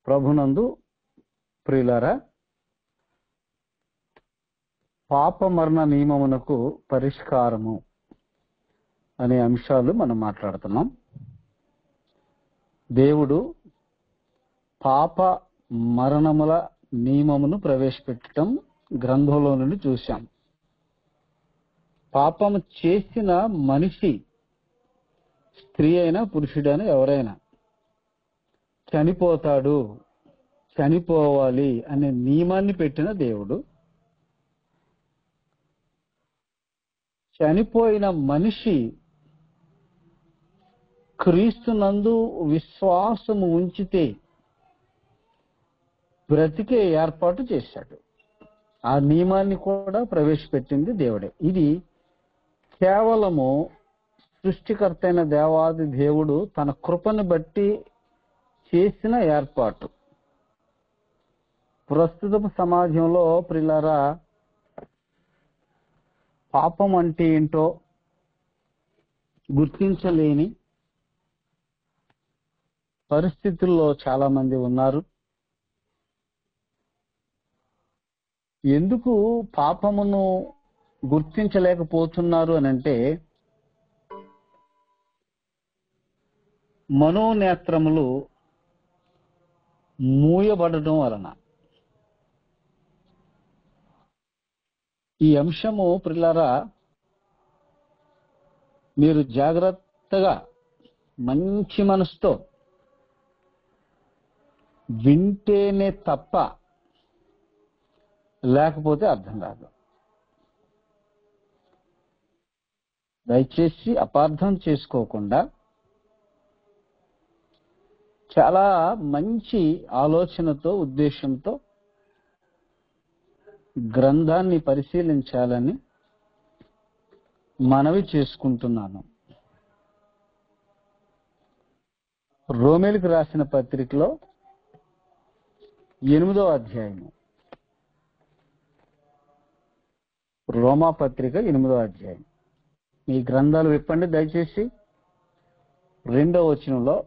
ప్రభునందు ప్రియులారా, పాప మరణ నియమమునకు పరిష్కారము అనే అంశాలు మనం మాట్లాడుతున్నాం. దేవుడు పాప మరణముల నియమమును ప్రవేశపెట్టడం గ్రంథంలో నుండి చూశాం. పాపము చేసిన మనిషి, స్త్రీ అయినా పురుషుడైనా ఎవరైనా చనిపోతాడు, చనిపోవాలి అనే నియమాన్ని పెట్టిన దేవుడు చనిపోయిన మనిషి క్రీస్తునందు విశ్వాసము ఉంచితే బ్రతికే ఏర్పాటు చేశాడు. ఆ నియమాన్ని కూడా ప్రవేశపెట్టింది దేవుడే. ఇది కేవలము సృష్టికర్త అయిన దేవాది దేవుడు తన కృపను బట్టి చేసిన ఏర్పాటు. ప్రస్తుత సమాజంలో ప్రియులారా, పాపం అంటే ఏంటో గుర్తించలేని పరిస్థితుల్లో చాలా మంది ఉన్నారు. ఎందుకు పాపమును గుర్తించలేకపోతున్నారు అని అంటే, మనోనేత్రములు మూయబడటం వలన. ఈ అంశము ప్రియులారా, మీరు జాగ్రత్తగా మంచి మనసుతో వింటేనే తప్ప లేకపోతే అర్థం కాదు. దయచేసి అపార్థం చేసుకోకుండా చాలా మంచి ఆలోచనతో, ఉద్దేశంతో గ్రంథాన్ని పరిశీలించాలని మనవి చేసుకుంటున్నాను. రోమేలుకు రాసిన పత్రికలో 8వ అధ్యాయము, రోమా పత్రిక 8వ అధ్యాయం. మీ గ్రంథాలు విప్పండి దయచేసి. 2వ వచనంలో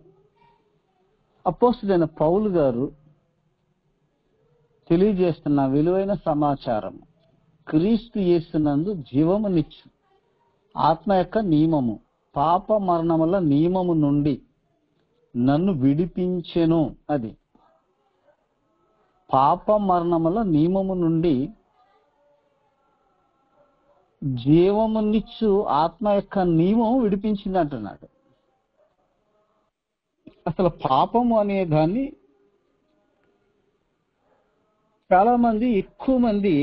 అపోస్తలుడైన పౌలు గారు తెలియజేస్తున్న విలువైన సమాచారం, క్రీస్తు యేసునందు జీవమునిచ్చు ఆత్మ యొక్క నియమము పాప మరణముల నియమము నుండి నన్ను విడిపించెను. అది పాప మరణముల నియమము నుండి జీవమునిచ్చు ఆత్మ యొక్క నియమం విడిపించింది అంటున్నాడు. అసలు పాపము అనే దాన్ని చాలా మంది, ఎక్కువ మంది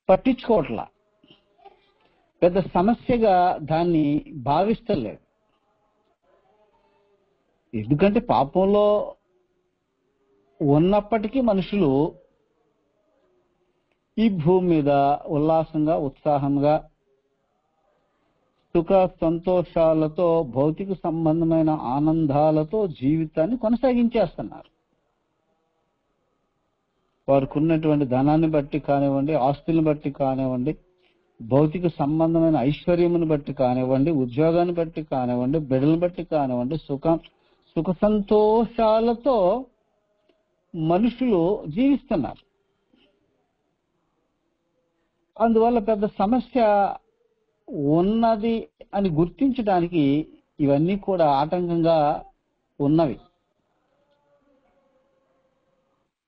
పట్టించుకోవట్లా, పెద్ద సమస్యగా దాన్ని భావిస్తలేదు. ఎందుకంటే పాపంలో ఉన్నప్పటికీ మనుషులు ఈ భూమి మీద ఉల్లాసంగా, ఉత్సాహంగా, సుఖ సంతోషాలతో, భౌతిక సంబంధమైన ఆనందాలతో జీవితాన్ని కొనసాగించేస్తున్నారు. వారికి ఉన్నటువంటి ధనాన్ని బట్టి కానివ్వండి, ఆస్తులను బట్టి కానివ్వండి, భౌతిక సంబంధమైన ఐశ్వర్యమును బట్టి కానివ్వండి, ఉద్యోగాన్ని బట్టి కానివ్వండి, బిడ్డలను బట్టి కానివ్వండి, సుఖ సంతోషాలతో మనుషులు జీవిస్తున్నారు. అందువల్ల పెద్ద సమస్య ఉన్నది అని గుర్తించడానికి ఇవన్నీ కూడా ఆటంకంగా ఉన్నవి.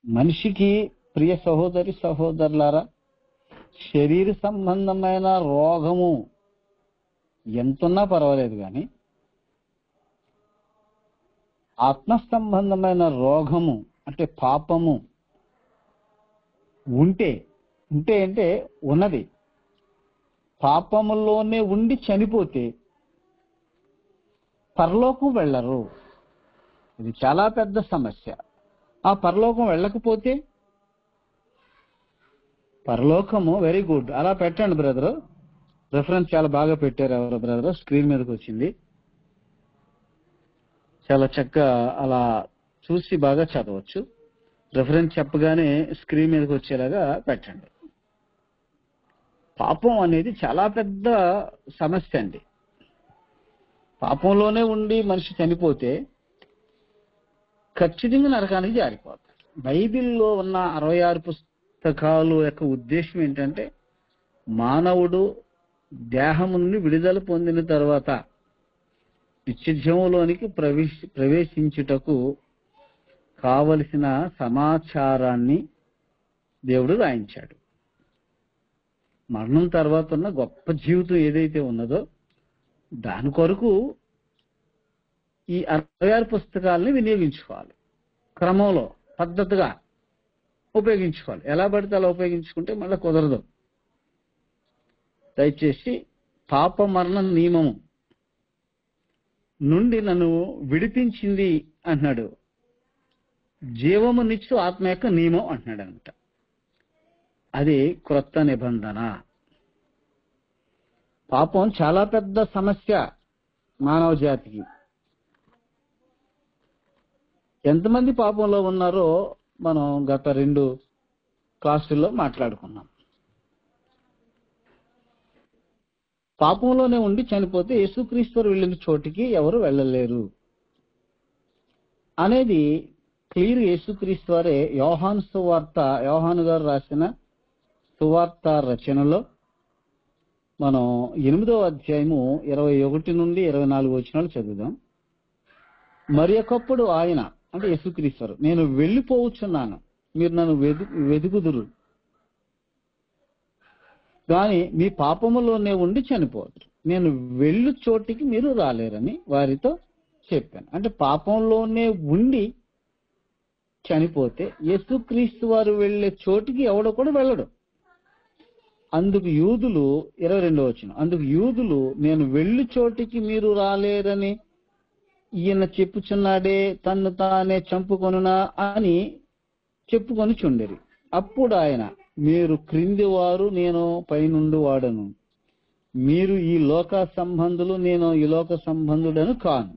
మనిషికి, ప్రియ సహోదరి సహోదరులారా, శరీర సంబంధమైన రోగము ఎంతున్నా పర్వాలేదు, కానీ ఆత్మ సంబంధమైన రోగము అంటే పాపము ఉంటే అంటే ఉన్నది, పాపములోనే ఉండి చనిపోతే పరలోకం వెళ్ళరు. ఇది చాలా పెద్ద సమస్య. ఆ పరలోకం వెళ్ళకపోతే, పరలోకము వెరీ గుడ్ అలా పెట్టండి బ్రదరు. రెఫరెన్స్ చాలా బాగా పెట్టారు ఎవరు బ్రదరు, స్క్రీన్ మీదకి వచ్చింది. చాలా చక్కగా అలా చూసి బాగా చదవచ్చు. రెఫరెన్స్ చెప్పగానే స్క్రీన్ మీదకి వచ్చేలాగా పెట్టండి. పాపం అనేది చాలా పెద్ద సమస్య అండి. పాపంలోనే ఉండి మనిషి చనిపోతే ఖచ్చితంగా నరకానికి జారిపోతారు. బైబిల్లో ఉన్న 66 పుస్తకాలు యొక్క ఉద్దేశం ఏంటంటే మానవుడు దేహము నుండి విడుదల పొందిన తర్వాత నిత్యజీవంలోనికి ప్రవేశించుటకు కావలసిన సమాచారాన్ని దేవుడు రాయించాడు. మరణం తర్వాత ఉన్న గొప్ప జీవితం ఏదైతే ఉన్నదో దాని కొరకు ఈ 66 పుస్తకాలని వినియోగించుకోవాలి. క్రమంలో పద్ధతిగా ఉపయోగించుకోవాలి. ఎలా పడితే అలా ఉపయోగించుకుంటే మళ్ళీ కుదరదు. దయచేసి పాప మరణ నియమము నుండి నన్ను విడిపించింది అంటున్నాడు. జీవమునిచ్చు ఆత్మ యొక్క నియమం అంటున్నాడు అనమాట. అది క్రొత్త నిబంధన. పాపం చాలా పెద్ద సమస్య మానవ జాతికి. ఎంతమంది పాపంలో ఉన్నారో మనం గత 2 క్లాసుల్లో మాట్లాడుకున్నాం. పాపంలోనే ఉండి చనిపోతే యేసుక్రీస్తు వెళ్ళిన చోటికి ఎవరు వెళ్ళలేరు అనేది క్లియర్. యేసుక్రీస్తు వారే యోహాను గారు రాసిన సువార్త రచనలో మనం 8వ అధ్యాయము 21 నుండి 24 వచనాలు చదువుదాం. మరి ఒకప్పుడు ఆయన అంటే యేసుక్రీస్తు నేను వెళ్ళిపోవచ్చున్నాను, మీరు నన్ను వెదుకుదురు కానీ మీ పాపములోనే ఉండి చనిపోదురు, నేను వెళ్ళు చోటికి మీరు రాలేరని వారితో చెప్పాను. అంటే పాపంలోనే ఉండి చనిపోతే యేసుక్రీస్తు వారు వెళ్లే చోటికి ఎవడో కూడా వెళ్ళడు. అందుకు యూదులు 22వ వచనం, అందుకు యూదులు నేను వెళ్ళు చోటికి మీరు రాలేరని ఈయన చెప్పుచున్నాడే, తన్ను తానే చంపుకొనునా అని చెప్పుకొని చుండెరి. అప్పుడు ఆయన, మీరు క్రింది వారు, నేను పైనుండి వాడను. మీరు ఈ లోక సంబంధులు, నేను ఈ లోక సంబంధుడను కాను.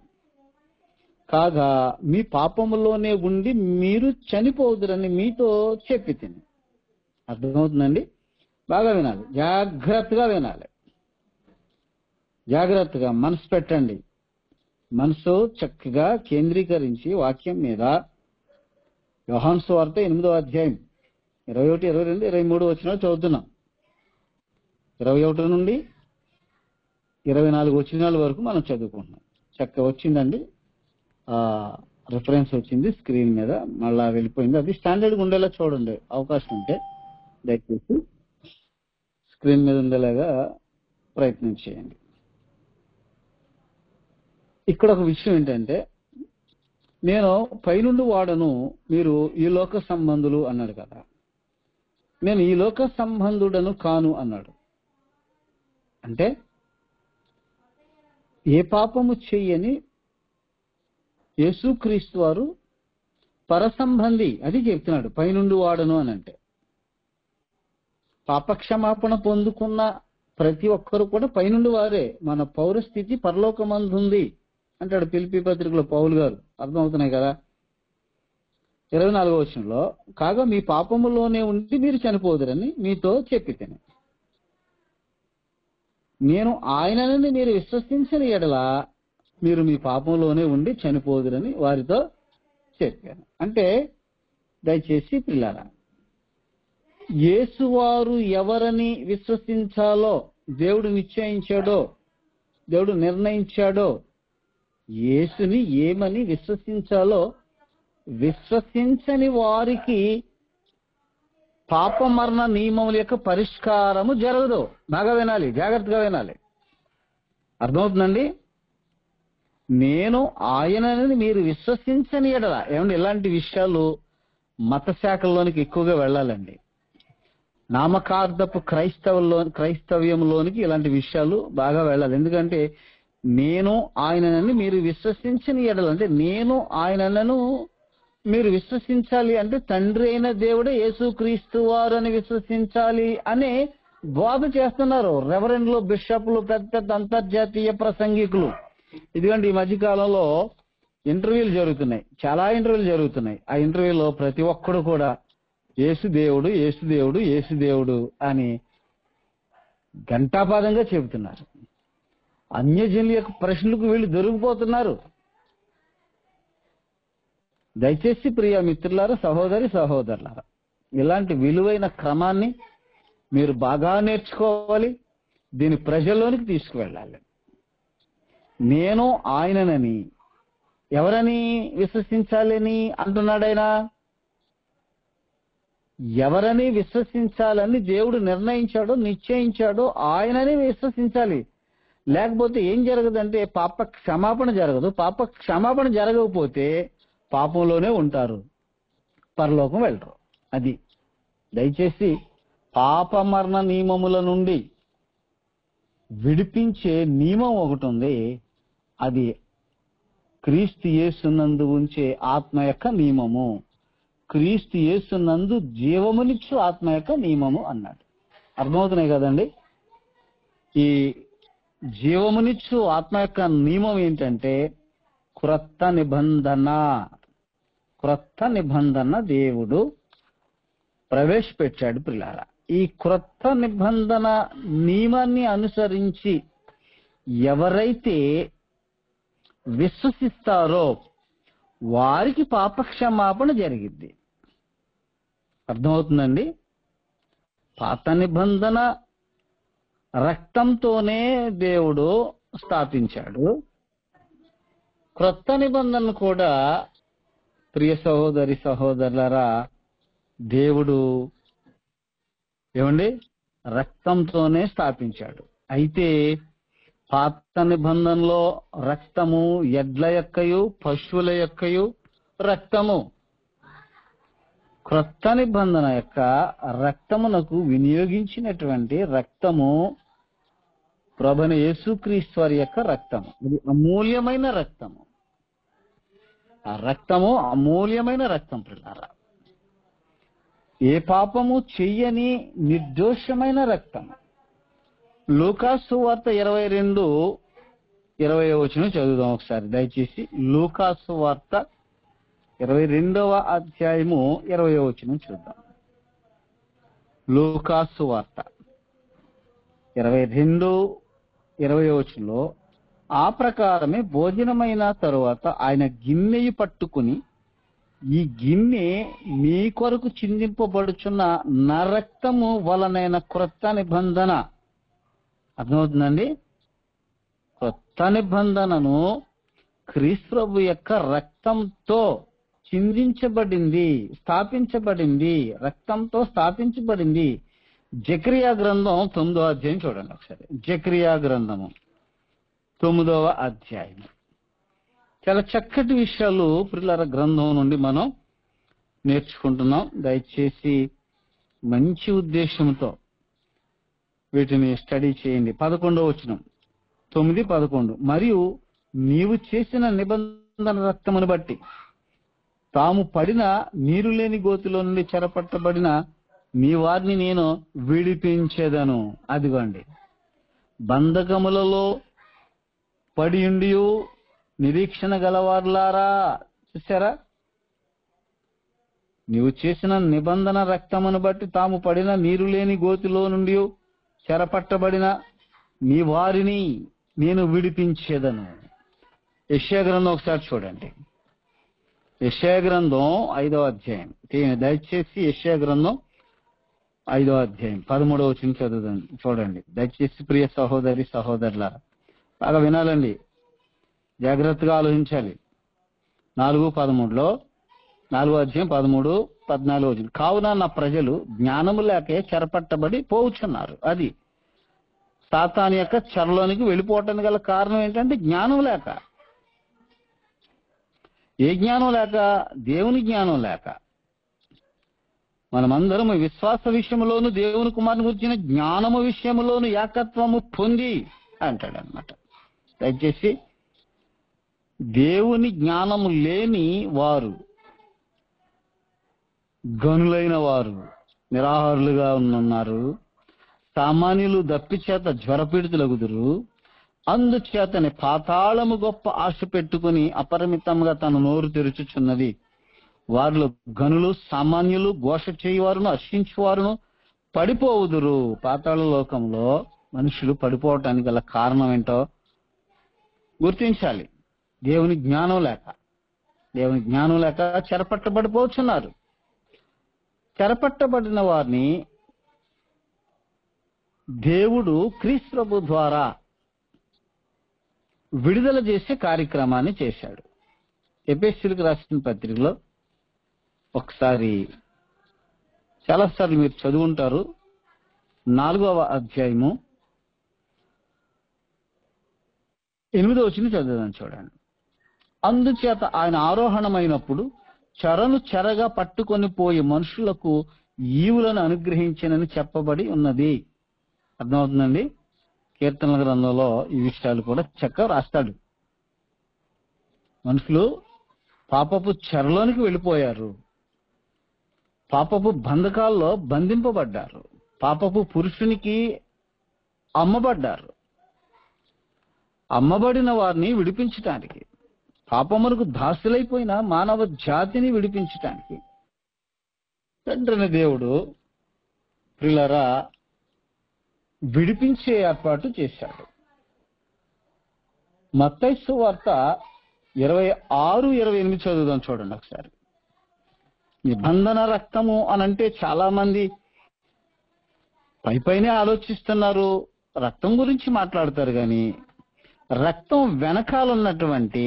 కాగా మీ పాపములోనే ఉండి మీరు చనిపోదురని మీతో చెప్పి తిని. అర్థమవుతుందండి? బాగా వినాలి, జాగ్రత్తగా వినాలి, జాగ్రత్తగా మనసు పెట్టండి. మనసు చక్కగా కేంద్రీకరించి వాక్యం మీద యోహాను సువార్త 8వ అధ్యాయం 21, 22, 23 వచనాలు చదువుతున్నాం. 21 నుండి 24 వచనాల వరకు మనం చదువుకుంటున్నాం. చక్కగా వచ్చిందండి, రిఫరెన్స్ వచ్చింది స్క్రీన్ మీద, మళ్ళా వెళ్ళిపోయింది. అది స్టాండర్డ్గా ఉండేలా చూడండి, అవకాశం ఉంటే దయచేసి స్క్రీన్ మీద ఉండేలాగా ప్రయత్నం చేయండి. ఇక్కడ ఒక విషయం ఏంటంటే, నేను పైనుండి వాడను, మీరు ఈ లోక సంబంధులు అన్నాడు కదా. నేను ఈ లోక సంబంధుడను కాను అన్నాడు. అంటే ఏ పాపము చెయ్యని యేసుక్రీస్తు వారు పరసంబంధి, అది చెప్తున్నాడు. పైనుండి వాడను అని అంటే పాపక్షమాపణ పొందుకున్న ప్రతి ఒక్కరు కూడా పైనుండి వారే. మన పౌరస్థితి పరలోకమందుంది అంటాడు ఫిలిప్పీ పత్రికలో పౌలు గారు. అర్థమవుతున్నాయి కదా? 24వ వచనంలో, కాగా మీ పాపములోనే ఉండి మీరు చనిపోదురని మీతో చెప్పి తిని, నేను ఆయనని మీరు విశ్వసించని ఎడల మీరు మీ పాపంలోనే ఉండి చనిపోదురని వారితో చెప్పాను. అంటే దయచేసి పిల్లారా, యేసువారు ఎవరని విశ్వసించాలో దేవుడు నిశ్చయించాడో, దేవుడు నిర్ణయించాడో, యేసుని ఏమని విశ్వసించాలో విశ్వసించని వారికి పాప మరణ నియమముల యొక్క పరిష్కారము జరగదు. బాగా వినాలి, జాగ్రత్తగా వినాలి. అర్థమవుతుందండి? నేను ఆయనని మీరు విశ్వసించని ఎడల. ఏమంటే ఇలాంటి విషయాలు మత శాఖల్లోనికి ఎక్కువగా వెళ్ళాలండి. నామకార్థపు క్రైస్తవ్యంలోనికి ఇలాంటి విషయాలు బాగా వెళ్ళాలి. ఎందుకంటే నేను ఆయనని మీరు విశ్వసించని ఎడల, అంటే నేను ఆయనను మీరు విశ్వసించాలి అంటే తండ్రి అయిన దేవుడే యేసుక్రీస్తు వారు అని విశ్వసించాలి అనే బోధ చేస్తున్నారు రెవరెండ్లు, బిషప్లు, పెద్ద పెద్ద అంతర్జాతీయ ప్రసంగికులు. ఇదిగండి ఈ మధ్యకాలంలో ఇంటర్వ్యూలు జరుగుతున్నాయి, చాలా ఇంటర్వ్యూలు జరుగుతున్నాయి. ఆ ఇంటర్వ్యూలో ప్రతి ఒక్కడు కూడా యేసు దేవుడు, యేసు దేవుడు, యేసు దేవుడు అని ఘంటాపాదంగా చెబుతున్నారు. అన్యజనుల యొక్క ప్రశ్నలకు వీళ్ళు దొరికిపోతున్నారు. దయచేసి ప్రియ మిత్రులారా, సహోదరి సహోదరులారా, ఇలాంటి విలువైన క్రమాన్ని మీరు బాగా నేర్చుకోవాలి. దీని ప్రజల్లోనికి తీసుకువెళ్ళాలి. నేను ఆయననని ఎవరని విశ్వసించాలని అంటున్నాడైనా? ఎవరని విశ్వసించాలని దేవుడు నిర్ణయించాడో, నిశ్చయించాడో ఆయనని విశ్వసించాలి. లేకపోతే ఏం జరగదంటే పాప క్షమాపణ జరగదు. పాప క్షమాపణ జరగకపోతే పాపంలోనే ఉంటారు, పరలోకం వెళ్ళరు. అది దయచేసి పాప మరణ నియమముల నుండి విడిపించే నియమం ఒకటి ఉంది. అది క్రీస్తు యేసునందు ఉంచే ఆత్మ యొక్క నియమము. క్రీస్తు యేసునందు జీవమునిచ్చు ఆత్మ యొక్క నియమము అన్నాడు. అర్థమవుతున్నాయి కదండి? ఈ జీవమునిచ్చు ఆత్మ యొక్క నియమం ఏంటంటే క్రొత్త నిబంధన. క్రొత్త నిబంధన దేవుడు ప్రవేశపెట్టాడు ప్రియులారా. ఈ క్రొత్త నిబంధన నియమాన్ని అనుసరించి ఎవరైతే విశ్వసిస్తారో వారికి పాపక్షమాపణ జరిగిద్ది. అర్థమవుతుందండి? పాత నిబంధన రక్తంతోనే దేవుడు స్థాపించాడు. క్రొత్త నిబంధన కూడా ప్రియ సహోదరి సహోదరులారా, దేవుడు ఏమండి రక్తంతోనే స్థాపించాడు. అయితే పాత నిబంధనలో రక్తము ఎడ్ల యొక్కయు పశువుల యొక్కయు రక్తము. క్రొత్త నిబంధన యొక్క రక్తమునకు వినియోగించినటువంటి రక్తము ప్రభువైన యేసుక్రీస్తు వారి యొక్క రక్తము. ఇది అమూల్యమైన రక్తము. ఆ రక్తము అమూల్యమైన రక్తం ప్రియులారా. ఏ పాపము చెయ్యని నిర్దోషమైన రక్తము. లూకాసు వార్త 22:20 చదువుదాం ఒకసారి దయచేసి. లూకాసు వార్త 22వ అధ్యాయము 20 చూద్దాం. లూకాసు వార్త 22:20 ఆ ప్రకారమే భోజనమైన తరువాత ఆయన గిన్నెయు పట్టుకుని, ఈ గిన్నె మీ కొరకు చిందింపబడుచున్న నా రక్తము వలనైన క్రొత్త నిబంధన. అర్థమవుతుందండి? క్రొత్త నిబంధనను క్రీస్తు ప్రభు యొక్క రక్తంతో చిందించబడింది, స్థాపించబడింది, రక్తంతో స్థాపించబడింది. జకరియా గ్రంథం 9వ అధ్యాయం చూడండి ఒకసారి. జకరియా గ్రంథము 9వ అధ్యాయం. చాలా చక్కటి విషయాలు ప్రియులార గ్రంథం నుండి మనం నేర్చుకుంటున్నాం. దయచేసి మంచి ఉద్దేశంతో వీటిని స్టడీ చేయండి. 11వ వచనం, 9:11. మరియు నీవు చేసిన నిబంధన రక్తమును బట్టి తాము పడిన నీరు లేని గోతిలో నుండి చెరపట్టబడిన నీ వారిని నేను విడిపించేదను. అదిగోండి, బంధకములలో పడియుండి నిరీక్షణ గలవారులారా, చూసారా? నీవు చేసిన నిబంధన రక్తమును బట్టి తాము పడిన నీరు లేని గోతిలో నుండి చెరపట్టబడిన నీ వారిని నేను విడిపించేదను. యెషయా గ్రంథం ఒకసారి చూడండి. యెషయా గ్రంథం 5వ అధ్యాయం దయచేసి. యెషయా గ్రంథం 5వ అధ్యాయం 13వ వచనం చదువుదాం చూడండి దయచేసి. ప్రియ సహోదరి సహోదరులారా బాగా వినాలండి, జాగ్రత్తగా ఆలోచించాలి. 4:13 4వ అధ్యాయం 13-14 వచనం. కావున నా ప్రజలు జ్ఞానము లేకే చెరపట్టబడి పోవుచున్నారు. అది సాతాను యొక్క చెరలోనికి వెళ్ళిపోవటానికి గల కారణం ఏంటంటే జ్ఞానం లేక. ఏ జ్ఞానం లేక? దేవుని జ్ఞానం లేక. మనమందరం విశ్వాస విషయంలోను దేవుని కుమారుని గురించిన జ్ఞానము విషయంలోను ఏకత్వము పొంది అంటాడు అన్నమాట. దయచేసి దేవుని జ్ఞానము లేని వారు, గనులైన వారు నిరాహారులుగా ఉన్నారు. సామాన్యులు దప్పి చేత జ్వరపీడితులగుదురు. అందుచేతనే పాతాళము గొప్ప ఆశ పెట్టుకుని అపరిమితంగా తన నోరు తెరుచుచున్నది. వారిలో గనులు, సామాన్యులు, ఘోష చేయువారును, హర్షించువారును పడిపోవుదురు. పాతాళ లోకంలో మనుషులు పడిపోవటానికి గల కారణం ఏంటో గుర్తించాలి. దేవుని జ్ఞానం లేక. దేవుని జ్ఞానం లేక చెరపట్టబడిపోతున్నారు. చెరపట్టబడిన వారిని దేవుడు క్రీస్తు ప్రభు ద్వారా విడుదల చేసే కార్యక్రమాన్ని చేశాడు. ఎఫెసీయులకు రాసిన పత్రికలో ఒకసారి చాలాసార్లు మీరు చదువుంటారు, 4వ అధ్యాయము 8వ వచనం చదువుదాం చూడండి. అందుచేత ఆయన ఆరోహణమైనప్పుడు చెరగా పట్టుకొని పోయి మనుషులకు ఈవులను అనుగ్రహించనని చెప్పబడి ఉన్నది. అర్థమవుతుందండి? కీర్తనల గ్రంథంలో ఈ విషయాలు కూడా చక్కగా రాస్తాడు. మనుషులు పాపపు చెరలోనికి వెళ్ళిపోయారు, పాపపు బంధకాల్లో బంధింపబడ్డారు, పాపపు పురుషునికి అమ్మబడ్డారు. అమ్మబడిన వారిని విడిపించటానికి, పాపమునకు దాసులైపోయిన మానవ జాతిని విడిపించటానికి తండ్రిని దేవుడు ప్రియులారా విడిపించే ఏర్పాటు చేశాడు. మత్తయి సువార్త 26-28 చదువుదాం చూడండి ఒకసారి. నిబంధన రక్తము అనంటే చాలా మంది పైపైనే ఆలోచిస్తున్నారు, రక్తం గురించి మాట్లాడతారు, కానీ రక్తం వెనకాలన్నటువంటి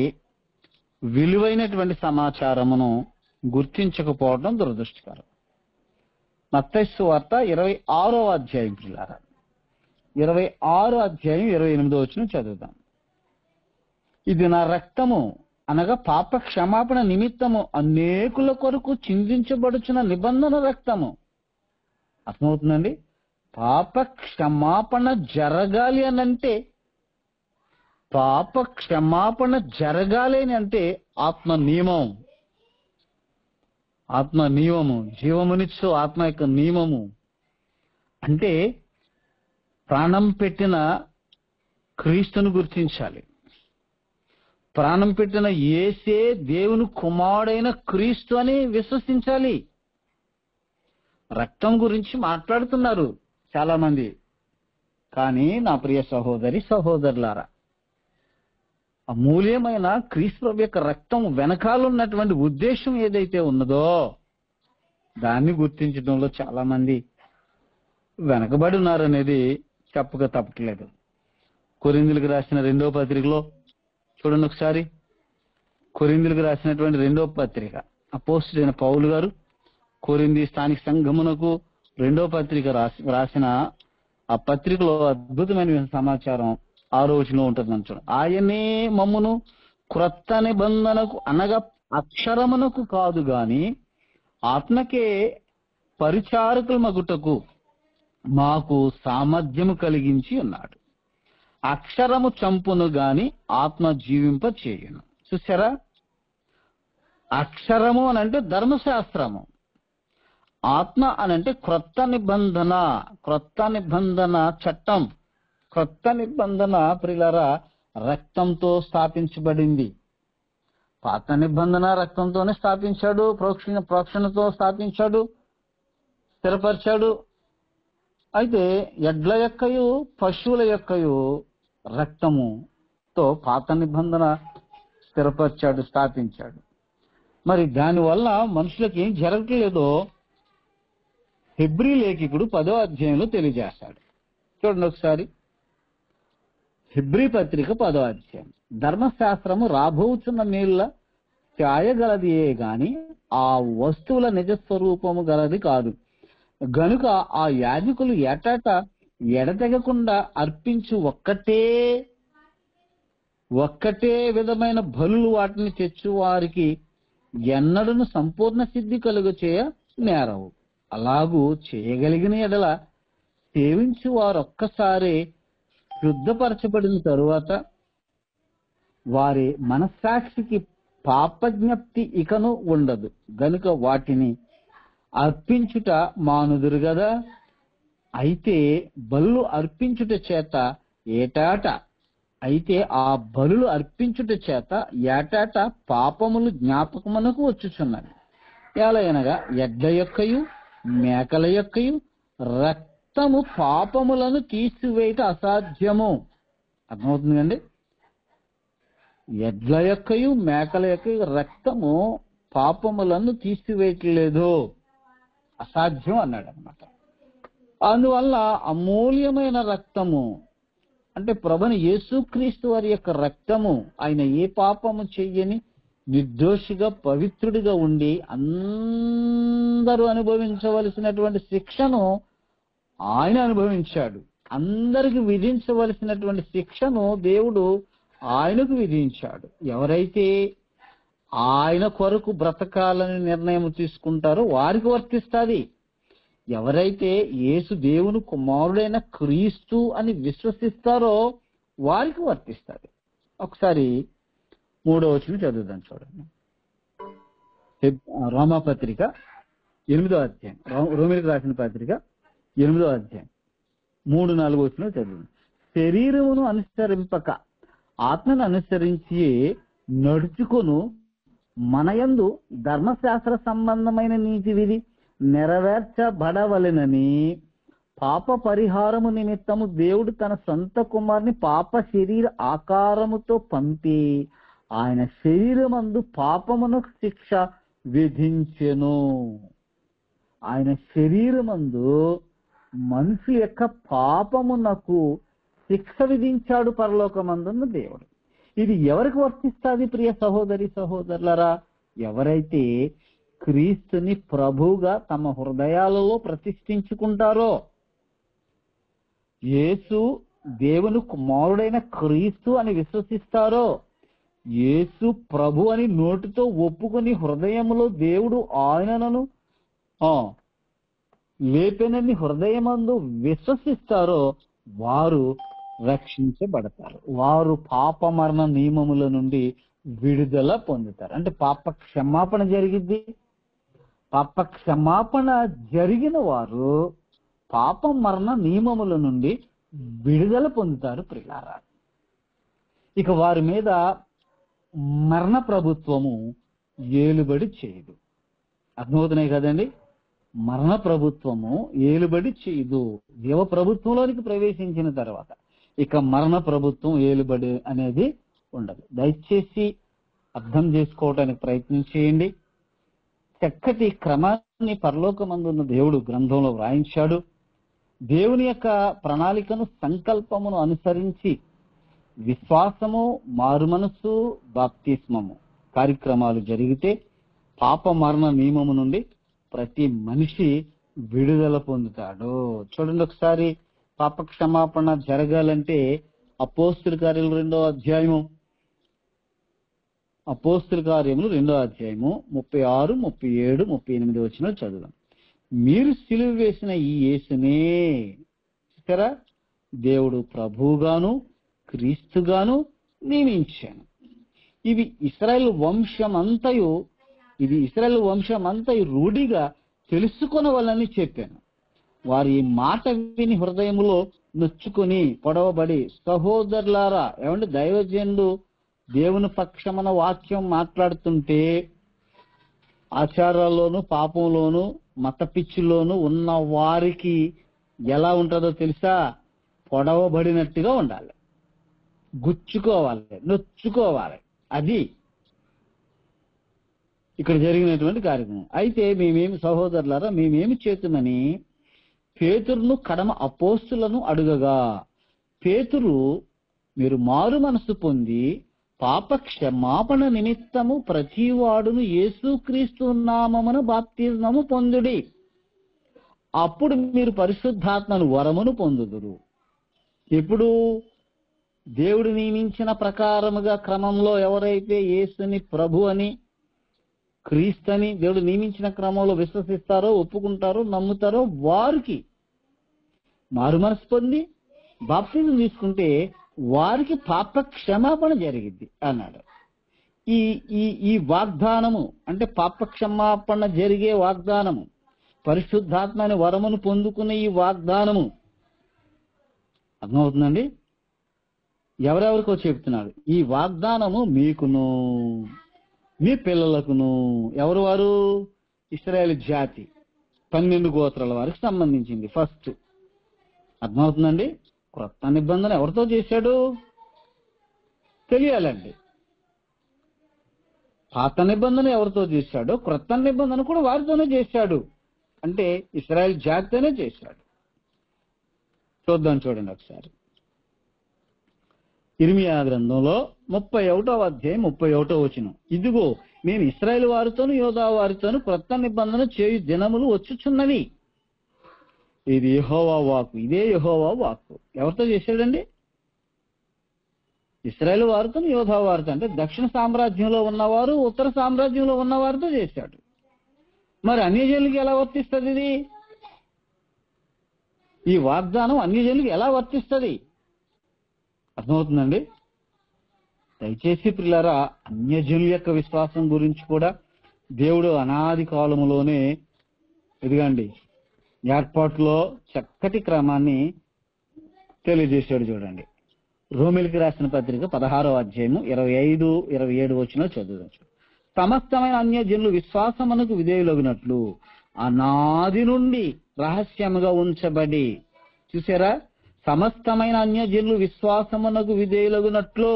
విలువైనటువంటి సమాచారమును గుర్తించకపోవడం దురదృష్టకరం. మత్తయి సువార్త 26వ అధ్యాయం పిల్లారా, 26వ అధ్యాయం 28వ వచనం చదువుదాం. ఇది నా రక్తము అనగా పాప క్షమాపణ నిమిత్తము అనేకుల కొరకు చిందించబడుచున్న నిబంధన రక్తము. అర్థమవుతుందండి? పాప క్షమాపణ జరగాలి అని అంటే, పాప క్షమాపణ జరగాలి అని అంటే ఆత్మ నియమం, ఆత్మ నియమము, జీవమునిచ్చు ఆత్మ యొక్క నియమము. అంటే ప్రాణం పెట్టిన క్రీస్తును గుర్తించాలి. ప్రాణం పెట్టిన యేసే దేవుని కుమారుడైన క్రీస్తు అని విశ్వసించాలి. రక్తం గురించి మాట్లాడుతున్నారు చాలా మంది, కానీ నా ప్రియ సహోదరి సహోదరులారా, అమూల్యమైన క్రీస్తు ప్రభు యొక్క రక్తం వెనకాలన్నటువంటి ఉద్దేశం ఏదైతే ఉన్నదో దాన్ని గుర్తించడంలో చాలా మంది వెనకబడి ఉన్నారనేది చెప్పక తప్పట్లేదు. కొరింథీయులకు రాసిన 2వ పత్రికలో చూడండి ఒకసారి. కొరింథీయులకు రాసినటువంటి 2వ పత్రిక, అపోస్తలుడైన పౌలు గారు కొరింథీ స్థానిక సంఘమునకు 2వ పత్రిక రాసిన ఆ పత్రికలో అద్భుతమైన సమాచారం 6వ వచనంలో ఉంటుంది. చూడండి. ఆయనే మమ్మును క్రొత్త నిబంధనకు అనగా అక్షరమునకు కాదు గాని ఆత్మకే పరిచారకుల మగుటకు మాకు సామర్థ్యము కలిగించి ఉన్నాడు. అక్షరము చంపును గాని ఆత్మ జీవింప చేయును. చూసారా? అక్షరము అనంటే ధర్మశాస్త్రము, ఆత్మ అనంటే క్రొత్త నిబంధన, క్రొత్త నిబంధన చట్టం, క్రొత్త నిబంధన ప్రియులారా రక్తంతో స్థాపించబడింది. పాత నిబంధన రక్తంతోనే స్థాపించాడు, ప్రోక్షణతో స్థాపించాడు, స్థిరపరిచాడు. అయితే ఎడ్ల యొక్కయు పశువుల యొక్కయు రక్తముతో పాత నిబంధన స్థిరపరిచాడు, స్థాపించాడు. మరి దానివల్ల మనుషులకి ఏం జరగట్లేదో హెబ్రీ లేఖికుడు 10వ అధ్యాయంలో తెలియజేస్తాడు. చూడండి ఒకసారి. హెబ్రీ పత్రిక 10వ అధ్యాయం. ధర్మశాస్త్రము రాబోచున్న మేళ్ళ ఛాయగలదియే గాని ఆ వస్తువుల నిజస్వరూపము గలది కాదు. గనుక ఆ యాజకులు ఏటాట ఎడతెగకుండా అర్పించు ఒక్కటే విధమైన బలులు వాటిని తెచ్చు వారికి ఎన్నడను సంపూర్ణ సిద్ధి కలుగ చేయ నేరవు. అలాగూ చేయగలిగిన ఎడల సేవించు వారు ఒక్కసారి శుద్ధపరచబడిన తరువాత వారి మనస్సాక్షికి పాపజ్ఞప్తి ఇకను ఉండదు. గనుక వాటిని అర్పించుట మానుదురు గదా. అయితే బలులు అర్పించుట చేత ఏటాట పాపములు జ్ఞాపకమునకు వచ్చుచున్నవి. ఎలయనగా ఎడ్ల యొక్కయు మేకల యొక్కయు రక్తము పాపములను తీసివేయట అసాధ్యము. అర్థమవుతుందండి? ఎడ్ల యొక్కయు మేకల యొక్క రక్తము పాపములను తీసివేయట్లేదు, అసాధ్యం అన్నాడు అనమాట. అందువల్ల అమూల్యమైన రక్తము అంటే ప్రభుని యేసుక్రీస్తు వారి యొక్క రక్తము, ఆయన ఏ పాపము చెయ్యని నిర్దోషిగా పవిత్రుడిగా ఉండి అందరూ అనుభవించవలసినటువంటి శిక్షను ఆయన అనుభవించాడు. అందరికి విధించవలసినటువంటి శిక్షను దేవుడు ఆయనకు విధించాడు. ఎవరైతే ఆయన కొరకు బ్రతకాలని నిర్ణయం తీసుకుంటారో వారికి వర్తిస్తుంది. ఎవరైతే యేసు దేవుని కుమారుడైన క్రీస్తు అని విశ్వసిస్తారో వారికి వర్తిస్తుంది. ఒకసారి 3వ వచనం చదువుదాం చూడండి. రోమాపత్రిక 8వ అధ్యాయం, రోమిలకు రాసిన పత్రిక 8వ అధ్యాయం 3-4 వచనం చదువు. శరీరమును అనుసరింపక ఆత్మను అనుసరించి నడుచుకొను మనయందు ధర్మశాస్త్ర సంబంధమైన నీతి విధి నెరవేర్చబడవలెనని పాప పరిహారము నిమిత్తము దేవుడు తన సొంత కుమారుని పాప శరీర ఆకారముతో పంపి ఆయన శరీరమందు పాపమునకు శిక్ష విధించెను. ఆయన శరీరమందు మనిషి యొక్క పాపమునకు శిక్ష విధించాడు పరలోకమందున్న దేవుడు. ఇది ఎవరికి వర్తిస్తుంది ప్రియ సహోదరి సహోదరులరా? ఎవరైతే క్రీస్తుని ప్రభువుగా తమ హృదయాలలో ప్రతిష్ఠించుకుంటారో, యేసు దేవుని కుమారుడైన క్రీస్తు అని విశ్వసిస్తారో, యేసు ప్రభు అని నోటితో ఒప్పుకొని హృదయములో దేవుడు ఆయనను లేపెనని హృదయమందు విశ్వసిస్తారో వారు రక్షించబడతారు. వారు పాప మరణ నియమముల నుండి విడుదల పొందుతారు. అంటే పాప క్షమాపణ జరిగిద్ది. పాప క్షమాపణ జరిగిన వారు పాప మరణ నియమముల నుండి విడుదల పొందుతారు ప్రియులారా. ఇక వారి మీద మరణ ప్రభుత్వము ఏలుబడి చేయదు. అర్థమవుతున్నాయి కదండి? మరణ ప్రభుత్వము ఏలుబడి చేయదు. దేవ ప్రభుత్వంలోనికి ప్రవేశించిన తర్వాత ఇక మరణ ప్రభుత్వం ఏలుబడి అనేది ఉండదు. దయచేసి అర్థం చేసుకోవడానికి ప్రయత్నం చేయండి. చక్కటి క్రమాన్ని పరలోకమందున్న దేవుడు గ్రంథంలో వ్రాయించాడు. దేవుని యొక్క ప్రణాళికను సంకల్పమును అనుసరించి విశ్వాసము, మారుమనస్సు, బాప్తిస్మము కార్యక్రమాలు జరిగితే పాప మరణ నియమము నుండి ప్రతి మనిషి విడుదల పొందుతాడు. చూడండి ఒకసారి, పాప క్షమాపణ జరగాలంటే అపోస్తుల కార్యములు 2వ అధ్యాయము 36, 37, 38 వచనాలు చదువుదాం. మీరు సిలువ వేసిన ఈ యేసునే చూసారా దేవుడు ప్రభువుగాను క్రీస్తుగాను నియమించాను. ఇది ఇశ్రాయేలు వంశమంతయు రూఢిగా తెలుసుకొనవలని చెప్పాను. వారి ఈ మాట విని హృదయములో నొచ్చుకొని పొడవబడి, సహోదరులారా, ఏమంటే దైవజనుడు దేవుని పక్షమున వాక్యం మాట్లాడుతుంటే ఆచారాల్లోను పాపంలోను మత పిచ్చిలోను ఉన్న వారికి ఎలా ఉంటుందో తెలుసా? పొడవబడినట్టుగా ఉండాలి, గుచ్చుకోవాలి, నొచ్చుకోవాలి. అది ఇక్కడ జరిగినటువంటి కార్యక్రమం. అయితే సహోదరులారా మేమేమి చేతుమని పేతురును కడమ అపోస్తులను అడుగగా, పేతురు మీరు మారు మనసు పొంది పాప క్షమాపణ నిమిత్తము ప్రతివాడును యేసుక్రీస్తు నామమున బాప్తిస్మము పొందుడి, అప్పుడు మీరు పరిశుద్ధాత్మను వరమును పొందుదురు. ఇప్పుడు దేవుడు నియమించిన ప్రకారముగా క్రమంలో ఎవరైతే యేసుని ప్రభు అని క్రీస్తుని దేవుడు నియమించిన క్రమంలో విశ్వసిస్తారో, ఒప్పుకుంటారో, నమ్ముతారో వారికి మారు మనసు పొంది బాప్తిజం తీసుకుంటే వారికి పాప క్షమాపణ జరిగిద్ది అన్నాడు. ఈ వాగ్దానము అంటే పాప క్షమాపణ జరిగే వాగ్దానము, పరిశుద్ధాత్మని వరమును పొందుకునే ఈ వాగ్దానము అర్థమవుతుందండి. ఎవరెవరికో చెప్తున్నాడు. ఈ వాగ్దానము మీకును మీ పిల్లలకును. ఎవరు వారు? ఇశ్రాయేలు జాతి 12 గోత్రాల వారికి సంబంధించింది. ఫస్ట్ అర్థమవుతుందండి. క్రొత్త నిబంధన ఎవరితో చేశాడు తెలియాలండి. పాత నిబంధన ఎవరితో చేశాడో క్రొత్త నిబంధన కూడా వారితోనే చేశాడు. అంటే ఇశ్రాయేల్ జాతితోనే చేశాడు. చూడండి ఒకసారి. ఇర్మియా గ్రంథంలో 31వ అధ్యాయం 31వ వచనం. ఇదిగో నేను ఇశ్రాయేల్ వారితోను యోధా వారితోను క్రొత్త నిబంధన చేయు దినములు వచ్చుచున్నవి. ఇది యెహోవా వాక్కు. ఇదే యెహోవా వాక్కు. ఎవరితో చేశాడండి? ఇశ్రాయేల్ వారితో యోధా వారితో. అంటే దక్షిణ సామ్రాజ్యంలో ఉన్నవారు ఉత్తర సామ్రాజ్యంలో ఉన్నవారితో చేశాడు. మరి అన్యజనులకి ఎలా వర్తిస్తుంది ఇది? ఈ వాగ్దానం అన్యజనులకి ఎలా వర్తిస్తుంది? అర్థమవుతుందండి? దయచేసి ప్రియులారా, అన్యజనుల యొక్క విశ్వాసం గురించి కూడా దేవుడు అనాది కాలంలోనే ఎదిగండి ఏర్పాటులో చక్కటి క్రమాన్ని తెలియజేశాడు. చూడండి, రోమిలికి రాసిన పత్రిక 16వ అధ్యాయము 25, 27 వచనాలు చదువుదాం. సమస్తమైన అన్యజనులు విశ్వాసమునకు విధేయులగునట్లు అనాది నుండి రహస్యముగా ఉంచబడి, చూసారా, సమస్తమైన అన్యజనులు విశ్వాసమునకు విధేయులగునట్లు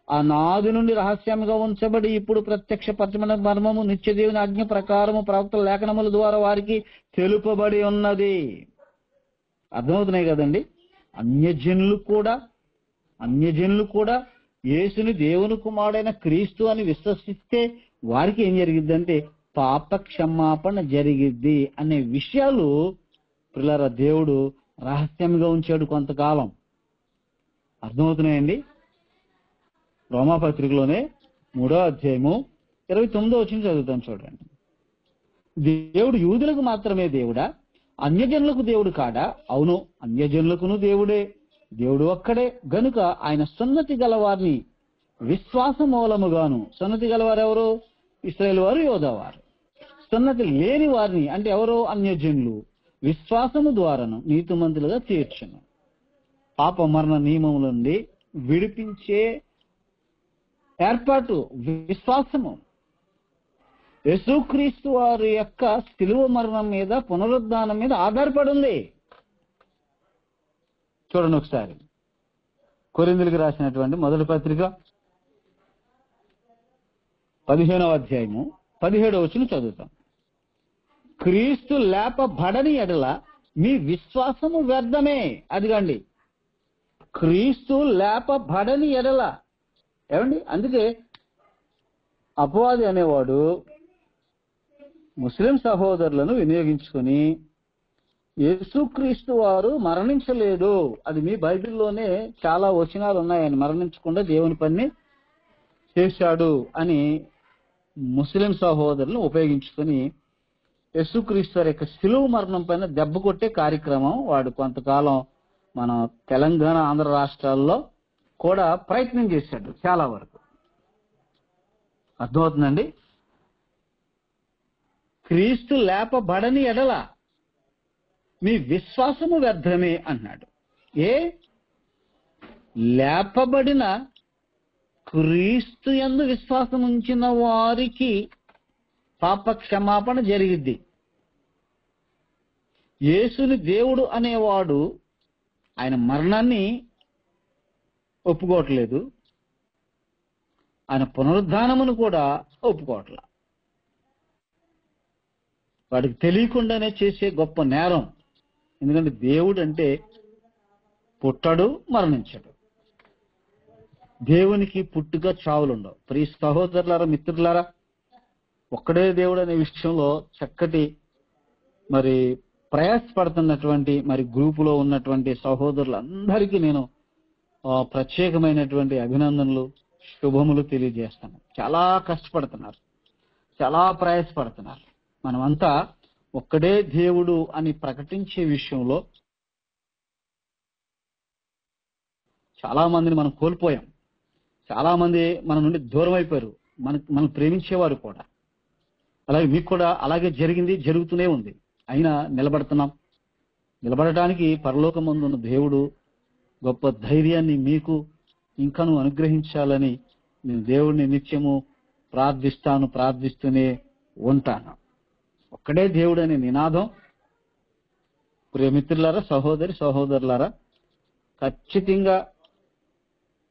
అనాది నుండి రహస్యముగా ఉంచబడి ఇప్పుడు ప్రత్యక్షపరచమైన మర్మము నిత్యదేవుని ఆజ్ఞ ప్రకారము ప్రవక్తల లేఖనముల ద్వారా వారికి తెలుపబడి ఉన్నది. అర్థమవుతున్నాయి కదండి? అన్యజనులు కూడా యేసుని దేవుని కుమారుడైన క్రీస్తు అని విశ్వసిస్తే వారికి ఏం జరిగిద్దంటే పాప క్షమాపణ జరిగిద్ది అనే విషయాలు పిల్లల దేవుడు రహస్యంగా ఉంచాడు కొంతకాలం. అర్థమవుతున్నాయండి? రోమాపత్రికలోనే 3వ అధ్యాయము 29వ వచనం చదువుతాం. చూడండి, దేవుడు యూదులకు మాత్రమే దేవుడా? అన్యజనులకు దేవుడు కాడా? అవును, అన్యజనులకును దేవుడే. దేవుడు ఒక్కడే గనుక ఆయన సున్నతి గలవారిని విశ్వాస మూలముగాను, సున్నతి గలవారు ఎవరు? ఇశ్రాయేలు వారు, యోధా వారు. సున్నతి లేని వారిని అంటే ఎవరో అన్యజనులు విశ్వాసము ద్వారాను నీతిమంతులుగా తీర్చును. పాప మరణ నియమముల నుండి విడిపించే ఏర్పాటు విశ్వాసము. యేసుక్రీస్తు వారి యొక్క శిలువ మరణం మీద, పునరుద్ధానం మీద ఆధారపడి ఉంది. చూడండి ఒకసారి, కొరింథీయులకు రాసినటువంటి మొదటి పత్రిక 15వ అధ్యాయము 17వ వచనం చదువుతాం. క్రీస్తు లేపబడని ఎడల మీ విశ్వాసము వ్యర్థమే. అదిగండి, క్రీస్తు లేపబడని ఎడల. ఏమండి? అందుకే అపవాది అనేవాడు ముస్లిం సహోదరులను వినియోగించుకొని యేసుక్రీస్తు వారు మరణించలేదు, అది మీ బైబిల్లోనే చాలా వచనాలు ఉన్నాయని, మరణించకుండా దేవుని పని చేశాడు అని ముస్లిం సహోదరులను ఉపయోగించుకొని యేసుక్రీస్తు వారి యొక్క శిలువ మరణం పైన దెబ్బ కొట్టే కార్యక్రమం వాడు కొంతకాలం మన తెలంగాణ, ఆంధ్ర రాష్ట్రాల్లో కూడా ప్రయత్నం చేశాడు చాలా వరకు. అర్థమవుతుందండి? క్రీస్తు లేపబడని ఎడల మీ విశ్వాసము వ్యర్థమే అన్నాడు. లేపబడిన క్రీస్తు యందు విశ్వాసం ఉంచిన వారికి పాప క్షమాపణ జరిగిద్ది. యేసుని దేవుడు అనేవాడు ఆయన మరణాన్ని ఒప్పుకోవట్లేదు, ఆయన పునరుద్ధానమును కూడా ఒప్పుకోవట్లా. వాడికి తెలియకుండానే చేసే గొప్ప నేరం. ఎందుకంటే దేవుడు అంటే పుట్టడు, మరణించడు. దేవునికి పుట్టుక చావులుండవు. ప్రియ సహోదరులారా, మిత్రులారా, ఒక్కడే దేవుడు అనే విషయంలో చక్కటి మరి ప్రయాసపడుతున్నటువంటి మరి గ్రూపులో ఉన్నటువంటి సహోదరులందరికీ నేను ప్రత్యేకమైనటువంటి అభినందనలు, శుభములు తెలియజేస్తాను. చాలా కష్టపడుతున్నారు, చాలా ప్రయాసపడుతున్నారు. మనమంతా ఒక్కడే దేవుడు అని ప్రకటించే విషయంలో చాలా మందిని మనం కోల్పోయాం. చాలా మంది మన నుండి దూరం అయిపోయారు, మనం ప్రేమించేవారు కూడా. అలాగే మీకు కూడా అలాగే జరిగింది, జరుగుతూనే ఉంది. అయినా నిలబడుతున్నాం. నిలబడటానికి పరలోకమందున్న దేవుడు గొప్ప ధైర్యాన్ని మీకు ఇంకను అనుగ్రహించాలని నేను దేవుడిని నిత్యము ప్రార్థిస్తూనే ఉంటాను. ఒక్కడే దేవుడు అనే నినాదం ప్రియమిత్రులారా, సహోదరులారా, ఖచ్చితంగా